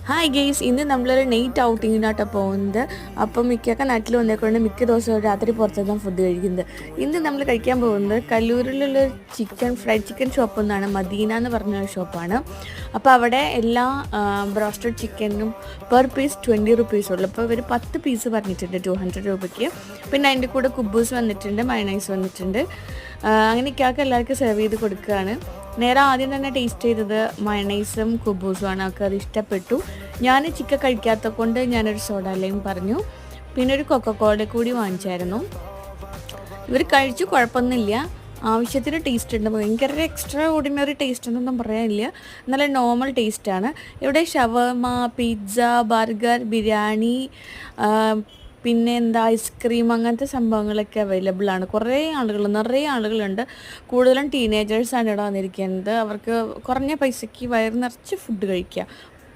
Hi guys, ഇന്ന് നമ്മളൊരു night ഔട്ടിങ്ങിനായിട്ടാണ് പോകുന്നത്. അപ്പം മിക്കൊക്കെ നാട്ടിൽ വന്നേക്കൊണ്ട് മിക്ക ദിവസവും രാത്രി പുറത്തുനിന്ന് ഫുഡ് കഴിക്കുന്നത്. ഇന്ന് നമ്മൾ കഴിക്കാൻ പോകുന്നത് കല്ലൂരിലുള്ള ഫ്രൈഡ് ചിക്കൻ ഷോപ്പ് എന്നാണ്, മദീന എന്ന് പറഞ്ഞ ഷോപ്പാണ്. അപ്പോൾ അവിടെ എല്ലാ ബ്രോസ്റ്റഡ് ചിക്കനും പെർ പീസ് 20 റുപ്പീസ് ഉള്ളു. അപ്പോൾ ഇവർ 10 പീസ് പറഞ്ഞിട്ടുണ്ട് 200 രൂപയ്ക്ക്. പിന്നെ അതിൻ്റെ കൂടെ കുബൂസ് വന്നിട്ടുണ്ട്, മയണൈസ് വന്നിട്ടുണ്ട്. അങ്ങനെയൊക്കെ എല്ലാവർക്കും സെർവ് ചെയ്ത് കൊടുക്കുകയാണ്. നേരെ ആദ്യം തന്നെ ടേസ്റ്റ് ചെയ്തത് മയണൈസും കുബൂസുമാണ്. അവർക്ക് അത് ഇഷ്ടപ്പെട്ടു. ഞാൻ ചിക്കൻ കഴിക്കാത്ത കൊണ്ട് ഞാനൊരു സോഡ ലൈം പറഞ്ഞു. പിന്നെ ഒരു കൊക്കക്കോള കൂടി വാങ്ങിച്ചായിരുന്നു. ഇവർ കഴിച്ചു, കുഴപ്പമൊന്നുമില്ല, ആവശ്യത്തിന് ടേസ്റ്റ് ഉണ്ട്. ഭയങ്കര എക്സ്ട്രാ ഓർഡിനറി ടേസ്റ്റ് എന്നൊന്നും പറയാനില്ല, നല്ല നോർമൽ ടേസ്റ്റാണ്. ഇവിടെ ഷവർമ, പിസ്സ, ബർഗർ, ബിരിയാണി, പിന്നെ എന്താ ഐസ്ക്രീം, അങ്ങനത്തെ സംഭവങ്ങളൊക്കെ അവൈലബിൾ ആണ്. നിറയെ ആളുകളുണ്ട്. കൂടുതലും ടീനേജേഴ്സാണ് ഇവിടെ വന്നിരിക്കുന്നത്. അവർക്ക് കുറഞ്ഞ പൈസയ്ക്ക് വയറ് നിറച്ച് ഫുഡ് കഴിക്കുക.